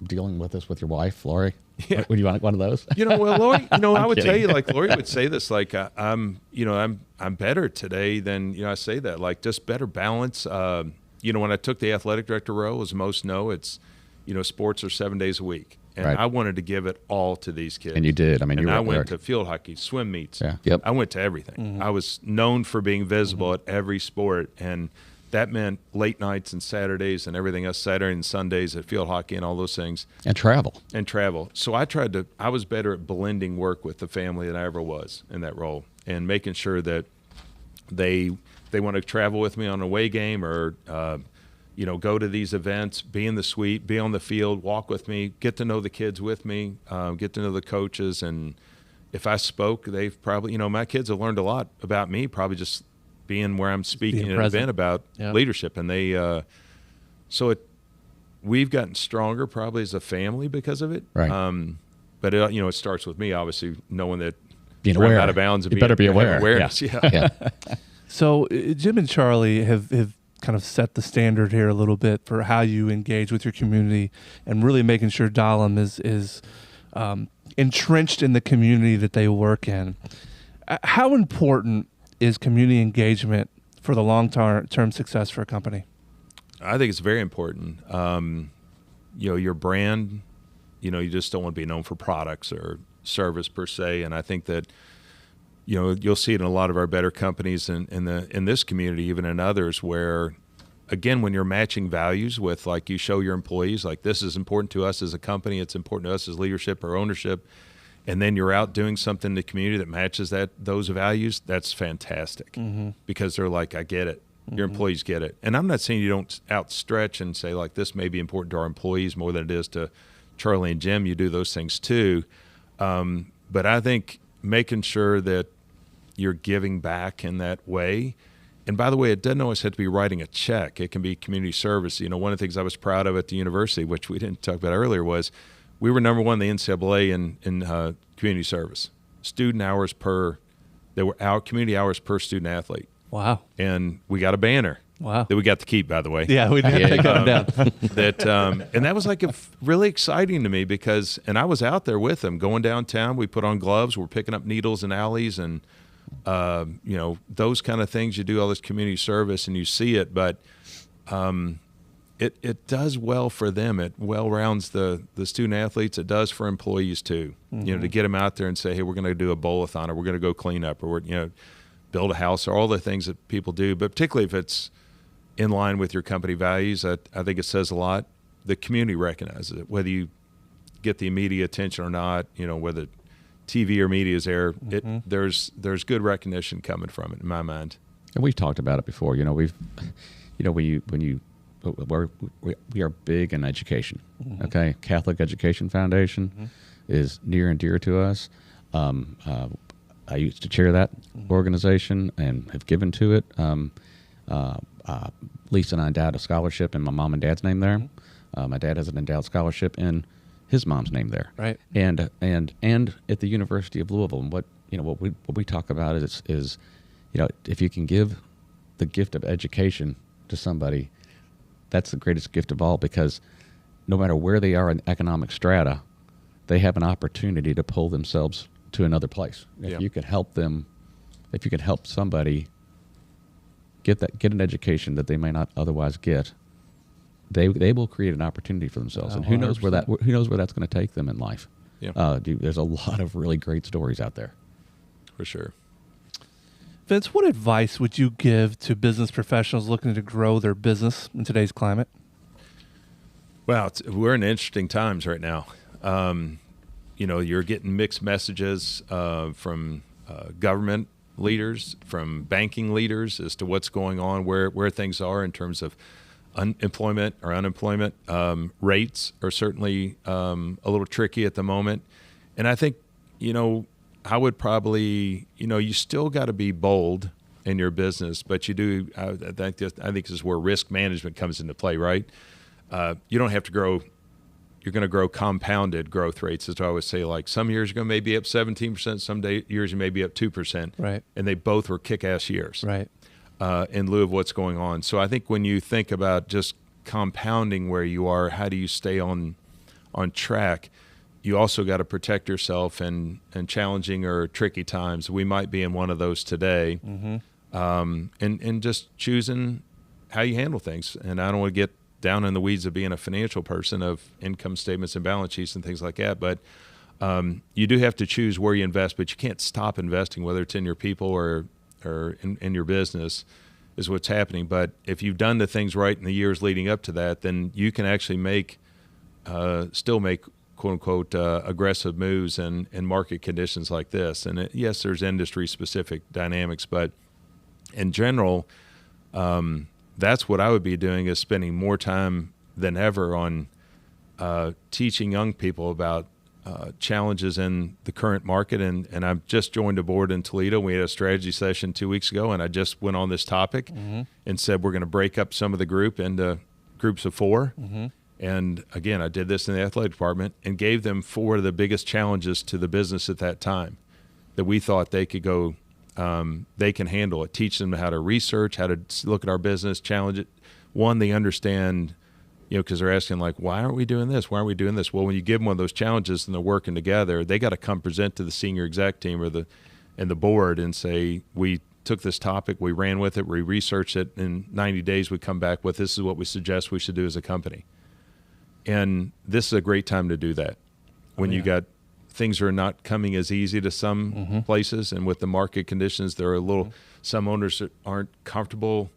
dealing with this with your wife, Lori? Yeah. Would you want one of those? Well, Lori, I would kidding. tell you, like Lori would say this, like I'm better today than, I say that, like just better balance. When I took the athletic director role, as most know, it's, sports are 7 days a week. And I wanted to give it all to these kids. And you did. I mean, I went to field hockey, swim meets. Yeah. Yep. I went to everything. Mm-hmm. I was known for being visible at every sport. And that meant late nights and Saturdays and everything else, Saturday and Sundays at field hockey and all those things. And travel. So I was better at blending work with the family than I ever was in that role, and making sure that they want to travel with me on a away game, or go to these events, be in the suite, be on the field, walk with me, get to know the kids with me, get to know the coaches. And if I spoke, they've probably, my kids have learned a lot about me, probably just being where I'm speaking at an event about leadership. And we've gotten stronger probably as a family because of it. Right. But it starts with me, obviously, knowing that being aware, aware. Out of bounds. You better be aware. Awareness. Yeah. So Jim and Charlie have kind of set the standard here a little bit for how you engage with your community, and really making sure Dahlem is entrenched in the community that they work in. How important is community engagement for the long-term success for a company? I think it's very important. Your brand, you just don't want to be known for products or service per se. And I think that, you'll see it in a lot of our better companies in this community, even in others, where, again, when you're matching values with, like, you show your employees, like, this is important to us as a company, it's important to us as leadership or ownership, and then you're out doing something in the community that matches those values, that's fantastic. Because they're like, I get it. Your employees get it. And I'm not saying you don't outstretch and say, like, this may be important to our employees more than it is to Charlie and Jim. You do those things too. But I think making sure that you're giving back in that way. And by the way, it doesn't always have to be writing a check. It can be community service. You know, one of the things I was proud of at the university, which we didn't talk about earlier, was we were number one in the NCAA in community service. Student hours per, there were community hours per student athlete. Wow. And we got a banner. Wow. That we got to keep, by the way. Yeah, we did take them down. And that was like really exciting to me because, and I was out there with them going downtown. We put on gloves. We're picking up needles in alleys and, you know, those kind of things. You do all this community service and you see it, but it does well for them. It well rounds the student athletes. It does for employees too. Mm-hmm. You know, to get them out there and say, hey, we're going to do a bowl-a-thon, or we're going to go clean up, or we're, you know, build a house, or all the things that people do. But particularly if it's in line with your company values, I think it says a lot. The community recognizes it, whether you get the immediate attention or not, you know, whether TV or media is there, mm-hmm. there's good recognition coming from it in my mind. And we've talked about it before. You know, we are big in education. Mm-hmm. Okay, Catholic Education Foundation mm-hmm. is near and dear to us. I used to chair that mm-hmm. organization and have given to it. Lisa and I endowed a scholarship in my mom and dad's name there. Mm-hmm. My dad has an endowed scholarship in his mom's name there. Right. And at the University of Louisville. And what we talk about is you know, if you can give the gift of education to somebody, that's the greatest gift of all, because no matter where they are in economic strata, they have an opportunity to pull themselves to another place. If you can help them, if you can help somebody get an education that they may not otherwise get, they will create an opportunity for themselves. And who knows where that's going to take them in life. Yeah. There's a lot of really great stories out there. For sure. Vince, what advice would you give to business professionals looking to grow their business in today's climate? Well, we're in interesting times right now. You know, you're getting mixed messages from government leaders, from banking leaders as to what's going on, where things are in terms of employment or unemployment. Rates are certainly a little tricky at the moment. And I think, you know, I would probably, you know, you still got to be bold in your business, but you do. I think this is where risk management comes into play, right? You don't have to grow. You're going to grow compounded growth rates. As I always say, like some years you're going to maybe up 17%, some years you may be up 2%. Right. And they both were kick-ass years. Right. In lieu of what's going on. So I think when you think about just compounding where you are, how do you stay on track? You also got to protect yourself in challenging or tricky times. We might be in one of those today. Mm-hmm. And just choosing how you handle things. And I don't want to get down in the weeds of being a financial person, of income statements and balance sheets and things like that. But you do have to choose where you invest, but you can't stop investing, whether it's in your people or in your business, is what's happening. But if you've done the things right in the years leading up to that, then you can actually still make quote unquote aggressive moves in market conditions like this. And yes, there's industry specific dynamics, but in general, that's what I would be doing, is spending more time than ever on teaching young people about challenges in the current market. And I've just joined a board in Toledo. We had a strategy session 2 weeks ago, and I just went on this topic mm-hmm. and said we're going to break up some of the group into groups of 4. Mm-hmm. And again, I did this in the athletic department and gave them 4 of the biggest challenges to the business at that time that we thought they could go, they can handle it. Teach them how to research, how to look at our business, challenge it. One, they understand, you know, because they're asking like, why aren't we doing this? Why aren't we doing this? Well, when you give them one of those challenges and they're working together, they got to come present to the senior exec team or the board and say, we took this topic, we ran with it, we researched it. In 90 days, we come back with, this is what we suggest we should do as a company. And this is a great time to do that. When you got things are not coming as easy to some mm-hmm. places, and with the market conditions, there are mm-hmm. some owners that aren't comfortable.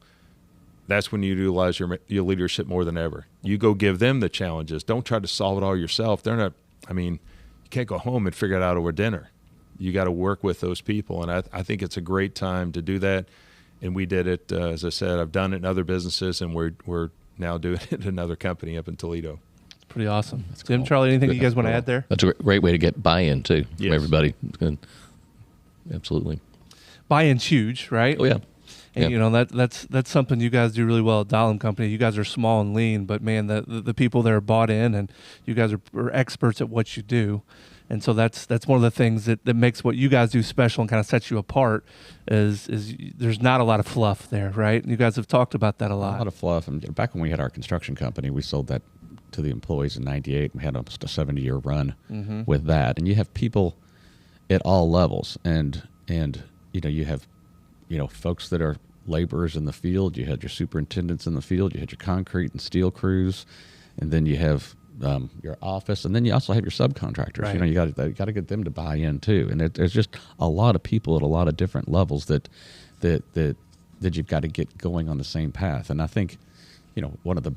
That's when you utilize your leadership more than ever. You go give them the challenges. Don't try to solve it all yourself. You can't go home and figure it out over dinner. You got to work with those people, and I think it's a great time to do that. And we did it, as I said, I've done it in other businesses, and we're now doing it in another company up in Toledo. Pretty awesome. Jim, Charlie, anything you guys want to add there? That's a great way to get buy-in too Yes. from everybody. It's good. Absolutely. Buy-in's huge, right? Oh yeah. And that's something you guys do really well at Dahlem Company. You guys are small and lean, but man, the people there are bought in, and you guys are experts at what you do. And so that's one of the things that makes what you guys do special and kind of sets you apart is there's not a lot of fluff there, right? You guys have talked about that a lot. A lot of fluff. And back when we had our construction company, we sold that to the employees in '98. We had almost a 70-year run with that. And you have people at all levels, and you have folks that are laborers in the field. You had your superintendents in the field. You had your concrete and steel crews, and then you have your office, and then you also have your subcontractors. Right. You got to get them to buy in too. And there's just a lot of people at a lot of different levels that you've got to get going on the same path. And I think, one of the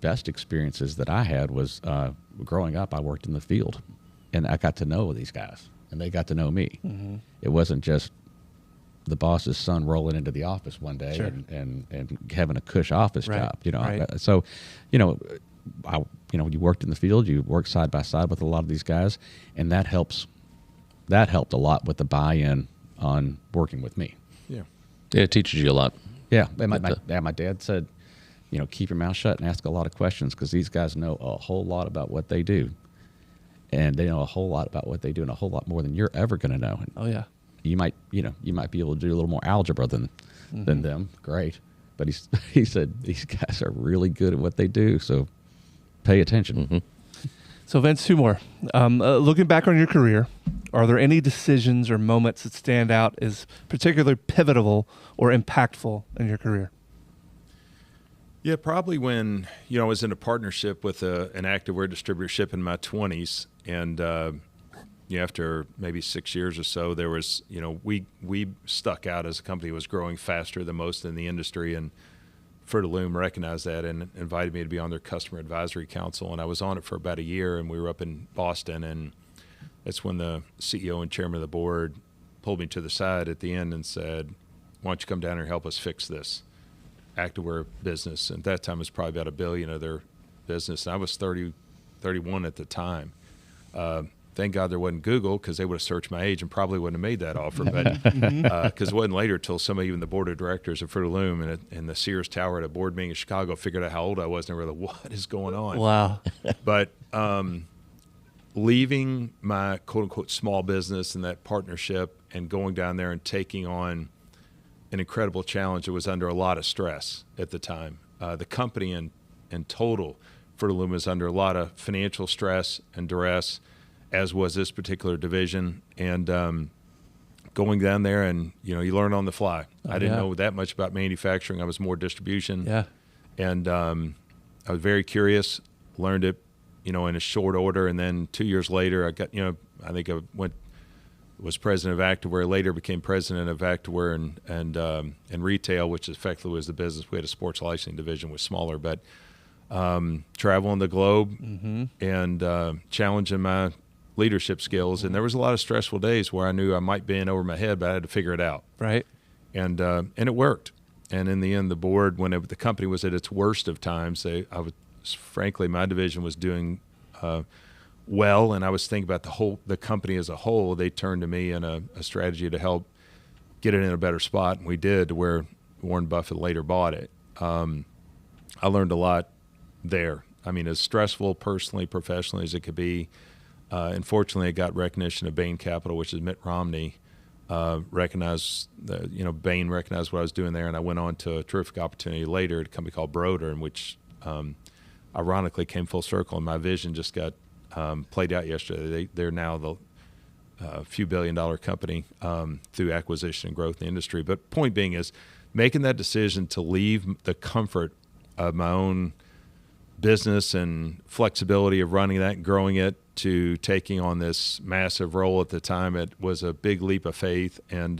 best experiences that I had was growing up. I worked in the field, and I got to know these guys, and they got to know me. Mm-hmm. It wasn't just the boss's son rolling into the office one day and having a cush office job. Right. So, you worked in the field, you worked side by side with a lot of these guys, and that helped a lot with the buy-in on working with me. Yeah. Yeah, it teaches you a lot. Yeah. And my dad said, keep your mouth shut and ask a lot of questions, because these guys know a whole lot about what they do, and they know a whole lot about what they do, and a whole lot more than you're ever going to know. Oh yeah. You might be able to do a little more algebra than them. Great. But he said these guys are really good at what they do, so pay attention. Mm-hmm. So Vince, two more. Looking back on your career, are there any decisions or moments that stand out as particularly pivotal or impactful in your career? Yeah, probably when I was in a partnership with an activewear distributorship in my 20s, and after maybe 6 years or so, there was, we stuck out as a company that was growing faster than most in the industry, and Fruit of Loom recognized that and invited me to be on their customer advisory council. And I was on it for about a year, and we were up in Boston, and that's when the CEO and chairman of the board pulled me to the side at the end and said, why don't you come down here and help us fix this activewear business? And at that time, it was probably about $1 billion of their business, and I was 31 at the time. Thank God there wasn't Google, because they would have searched my age and probably wouldn't have made that offer. But because it wasn't later till somebody, even the board of directors of Fruit of Loom and the Sears Tower at a board meeting in Chicago, figured out how old I was, and they were like, what is going on? Wow. But leaving my quote-unquote small business and that partnership and going down there and taking on an incredible challenge that was under a lot of stress at the time. The company in total, Fruit of Loom, was under a lot of financial stress and duress, as was this particular division. And going down there, and you learn on the fly. I didn't know that much about manufacturing. I was more distribution. Yeah. And I was very curious, learned it, in a short order. And then 2 years later, I got, I think I was president of Activewear, later became president of Activewear and retail, which effectively was the business. We had a sports licensing division, was smaller, but traveling the globe and challenging my leadership skills. And there was a lot of stressful days where I knew I might be in over my head, but I had to figure it out. Right. And it worked. And in the end, the board, when the company was at its worst of times, frankly, my division was doing well, and I was thinking about the company as a whole. They turned to me in a strategy to help get it in a better spot, and we did, to where Warren Buffett later bought it. I learned a lot there. I mean, as stressful personally, professionally as it could be. Unfortunately, I got recognition of Bain Capital, which is Mitt Romney, recognized, Bain recognized what I was doing there, and I went on to a terrific opportunity later at a company called Broder, in which ironically came full circle, and my vision just got played out yesterday. They're now the few billion-dollar company through acquisition and growth in the industry. But point being is, making that decision to leave the comfort of my own business and flexibility of running that and growing it to taking on this massive role at the time, it was a big leap of faith, and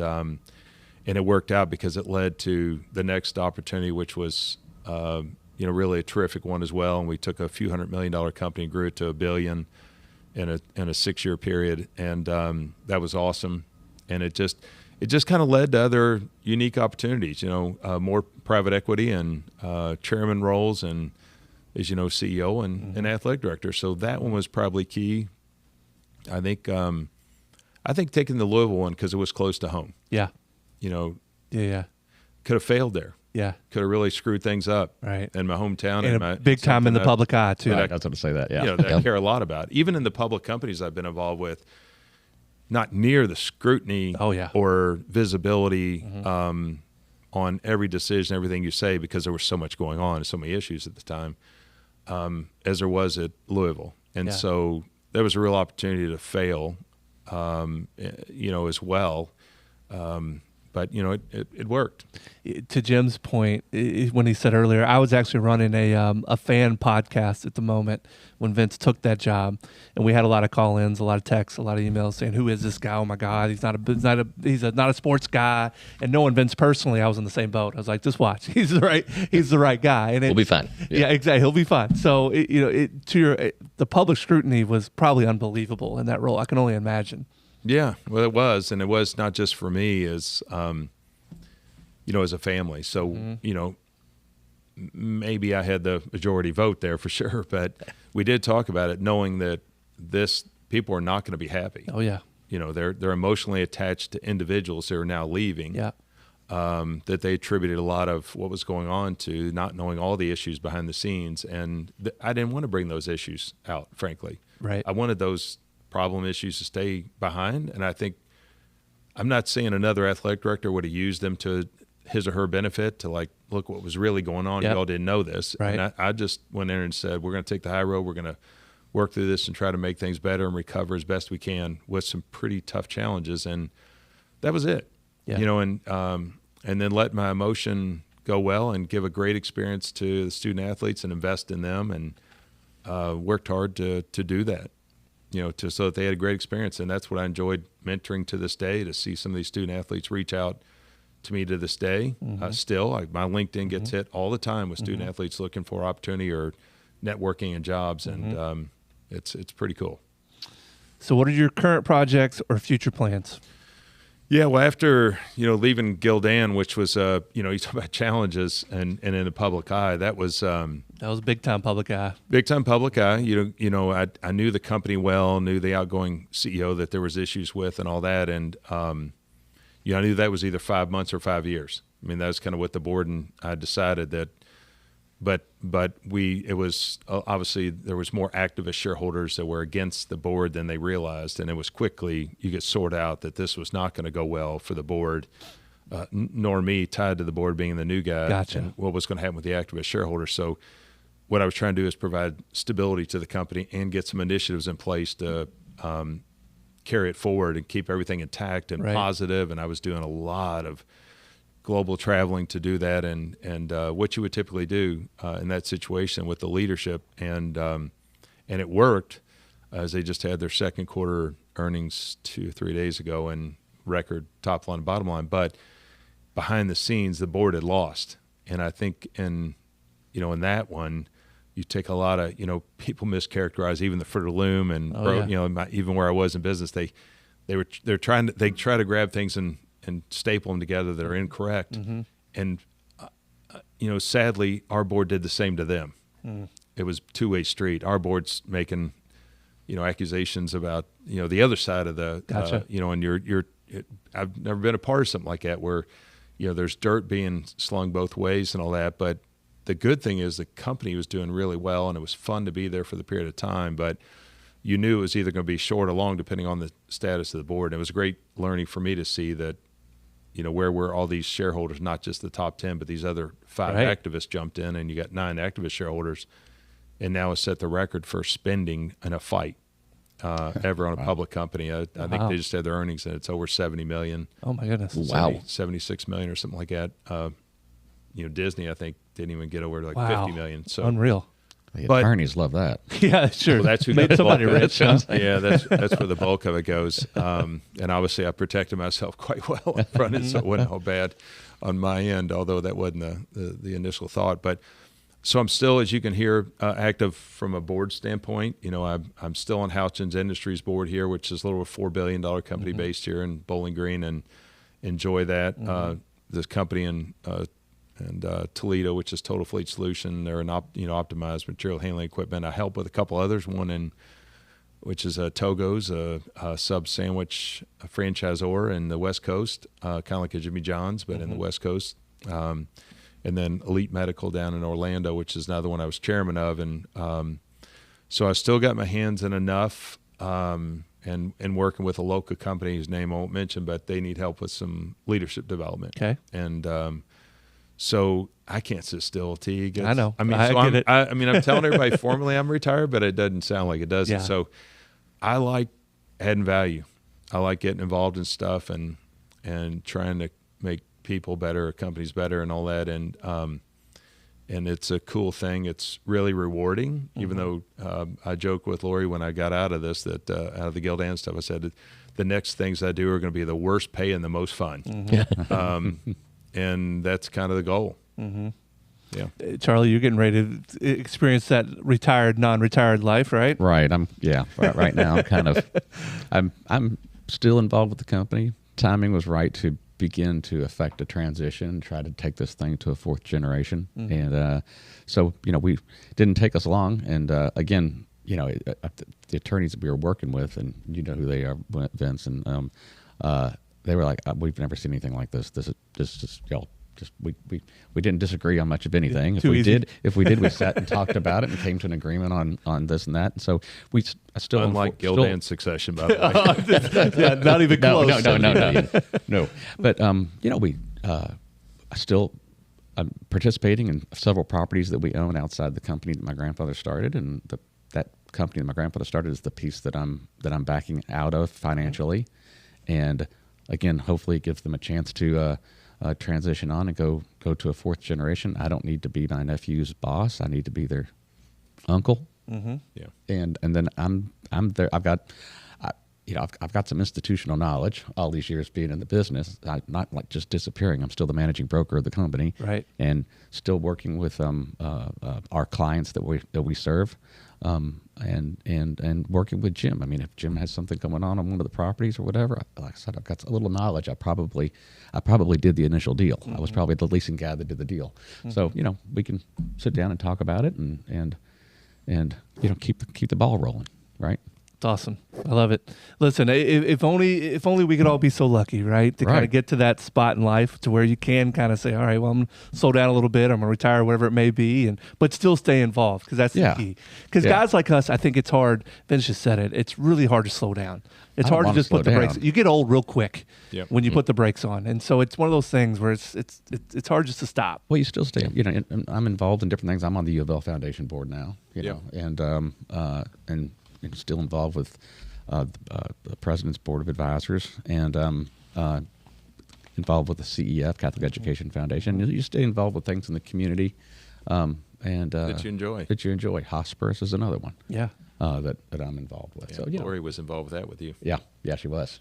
it worked out because it led to the next opportunity, which was really a terrific one as well. And we took a few $100 million company and grew it to $1 billion in a 6-year period, and that was awesome. And it just kind of led to other unique opportunities, more private equity and chairman roles, and as you know, CEO and athletic director. So that one was probably key. I think taking the Louisville one because it was close to home. Yeah. Yeah. Could have failed there. Yeah. Could have really screwed things up. Right. In my hometown. And my big time in the public eye, too. Right, I was going to say that, yeah. That I care a lot about. Even in the public companies I've been involved with, not near the scrutiny or visibility on every decision, everything you say, because there was so much going on and so many issues at the time, as there was at Louisville. And so there was a real opportunity to fail, as well. But, it worked. To Jim's point, when he said earlier, I was actually running a fan podcast at the moment when Vince took that job, and we had a lot of call-ins, a lot of texts, a lot of emails saying, "Who is this guy? Oh my God, he's not a sports guy." And knowing Vince personally, I was in the same boat. I was like, "Just watch, he's the right guy." And we'll be fine. Yeah, exactly, he'll be fine. So the public scrutiny was probably unbelievable in that role. I can only imagine. Yeah, well, it was, and it was not just for me as, as a family. So, maybe I had the majority vote there for sure, but we did talk about it, knowing that people are not going to be happy. Oh yeah, they're emotionally attached to individuals who are now leaving. Yeah, that they attributed a lot of what was going on to not knowing all the issues behind the scenes, and I didn't want to bring those issues out. Frankly, right? I wanted those problem issues to stay behind, and I think I'm not saying another athletic director would have used them to his or her benefit to look what was really going on. Yep. You all didn't know this, right? And I just went in and said, we're going to take the high road. We're going to work through this and try to make things better and recover as best we can with some pretty tough challenges, and that was it. Yeah. And then let my emotion go well and give a great experience to the student athletes and invest in them, and worked hard to do that. So that they had a great experience. And that's what I enjoyed mentoring to this day, to see some of these student athletes reach out to me to this day. Still, my LinkedIn gets hit all the time with student athletes looking for opportunity or networking and jobs. And it's pretty cool. So what are your current projects or future plans? Yeah, well, after, leaving Gildan, which was, you talk about challenges and in the public eye, that was a big time public eye. Big time public eye. I knew the company well, knew the outgoing CEO that there was issues with and all that. And, I knew that was either 5 months or 5 years. I mean, that was kind of what the board and I decided that. But it was obviously there was more activist shareholders that were against the board than they realized, and it was quickly you get sorted out that this was not going to go well for the board, nor me tied to the board being the new guy. Gotcha. And what was going to happen with the activist shareholders. So what I was trying to do is provide stability to the company and get some initiatives in place to carry it forward and keep everything intact and positive. And I was doing a lot of global traveling to do that, and what you would typically do in that situation with the leadership, and it worked, as they just had their second quarter earnings 2 or 3 days ago, and record top line and bottom line. But behind the scenes, the board had lost, and I think in that one, you take a lot of people mischaracterize even the Fruit of the Loom, and even where I was in business, they try to grab things and staple them together that are incorrect. And, sadly, our board did the same to them. It was two-way street. Our board's making, accusations about, the other side of the, Gotcha. And I've never been a part of something like that where, there's dirt being slung both ways and all that. But the good thing is the company was doing really well, and it was fun to be there for the period of time. But you knew it was either going to be short or long depending on the status of the board. And it was great learning for me to see that, where were all these shareholders, not just the top 10, but these other 5 activists jumped in, and you got 9 activist shareholders, and now has set the record for spending in a fight ever on a public company. I think they just had their earnings, and it's over $70 million. Oh my goodness! Wow, 76 million or something like that. Disney, I think, didn't even get over 50 million. So unreal. The attorneys love that. Yeah, sure. Well, that's who made somebody rich. Huh? Yeah, that's where the bulk of it goes. And obviously, I protected myself quite well up front, so it wasn't all bad on my end. Although that wasn't the initial thought. But so I'm still, as you can hear, active from a board standpoint. I'm still on Houchins Industries board here, which is a little over $4 billion company based here in Bowling Green, and enjoy that. This company in Toledo, which is Total Fleet Solution. They're an optimized material handling equipment. I help with a couple others. One which is Togo's, a sub sandwich franchisor in the West Coast, kind of like a Jimmy John's, but in the West Coast. And then Elite Medical down in Orlando, which is another one I was chairman of. And so I still got my hands in enough, and working with a local company whose name I won't mention, but they need help with some leadership development. Okay. And so I can't sit still, T. I know. I mean, I'm telling everybody formally I'm retired, but it doesn't sound like it does. Yeah. So I like adding value. I like getting involved in stuff and trying to make people better, companies better, and all that. And it's a cool thing. It's really rewarding, even though I joke with Lori when I got out of this, that out of the Gildan stuff, I said the next things I do are going to be the worst pay and the most fun. And that's kind of the goal. Yeah. Charlie, you're getting ready to experience that retired, non-retired life, right? Right. Right now I'm kind of, I'm still involved with the company. Timing was right to begin to affect a transition, try to take this thing to a fourth generation. And so, we didn't take us long. And again, the attorneys that we were working with, and you know who they are, Vince, and they were like, "We've never seen anything like this. This is y'all." We didn't disagree on much of anything. If we did, we sat and talked about it and came to an agreement on this and that. And so I still unlike Gildan Succession, by the way. Yeah, not even close. No. But I'm participating in several properties that we own outside the company that my grandfather started, and that company that my grandfather started is the piece that I'm backing out of financially, and again, hopefully, it gives them a chance to. Transition on and go to a fourth generation. I don't need to be my nephew's boss. I need to be their uncle. Yeah. And then I'm there. I've got some institutional knowledge all these years being in the business. I'm not like just disappearing. I'm still the managing broker of the company, right? And still working with our clients that we serve, and working with Jim. I mean, if Jim has something going on one of the properties or whatever, like I said, I've got a little knowledge. I probably did the initial deal. I was probably the leasing guy that did the deal. So we can sit down and talk about it and keep the ball rolling, right? It's awesome. I love it. Listen, if only we could all be so lucky, right? To kind of get to that spot in life to where you can kind of say, all right, well, I'm going to slow down a little bit. I'm going to retire, whatever it may be, but still stay involved, because that's the key. Because guys like us, I think it's hard. Vince just said it. It's really hard to slow down. It's hard to just put the brakes. You get old real quick when you put the brakes on, and so it's one of those things where it's hard just to stop. Well, you still stay. I'm involved in different things. I'm on the U of L Foundation board now. And still involved with the President's Board of Advisors, and involved with the CEF, Catholic Education Foundation. You stay involved with things in the community, and that you enjoy. Hospice is another one. Yeah. That I'm involved with. Yeah, so Lori was involved with that with you. Yeah, she was.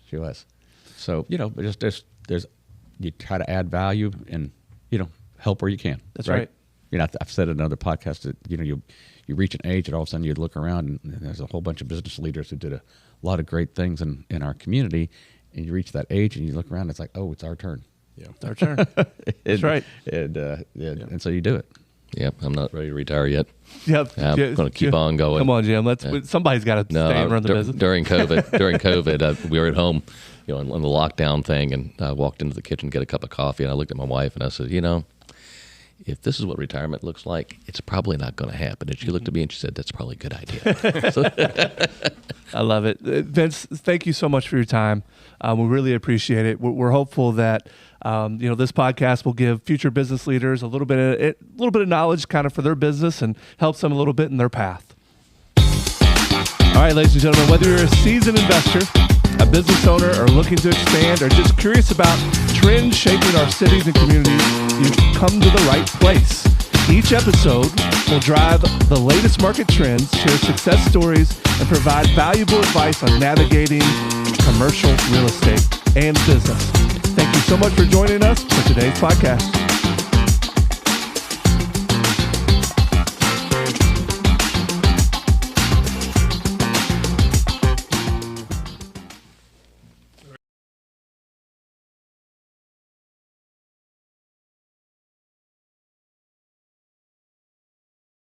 So there's you try to add value and help where you can. That's right. I've said in another podcast that you reach an age and all of a sudden you look around and there's a whole bunch of business leaders who did a lot of great things in our community, and you reach that age and you look around and it's like, oh, it's our turn. Yeah, it's our turn. That's right. And so you do it. Yep, I'm not ready to retire yet. Yep, I'm going to keep on going. Come on, Jim. Somebody's got to stay and run the business. During COVID, we were at home, on the lockdown thing, and I walked into the kitchen to get a cup of coffee, and I looked at my wife and I said, if this is what retirement looks like, it's probably not going to happen. And she looked at me and she said, that's probably a good idea. I love it. Vince, thank you so much for your time. We really appreciate it. We're hopeful that this podcast will give future business leaders a little bit of knowledge kind of for their business and helps them a little bit in their path. All right, ladies and gentlemen, whether you're a seasoned investor, a business owner, or looking to expand, or just curious about trends shaping our cities and communities, you've come to the right place. Each episode will drive the latest market trends, share success stories, and provide valuable advice on navigating commercial real estate and business. Thank you so much for joining us for today's podcast.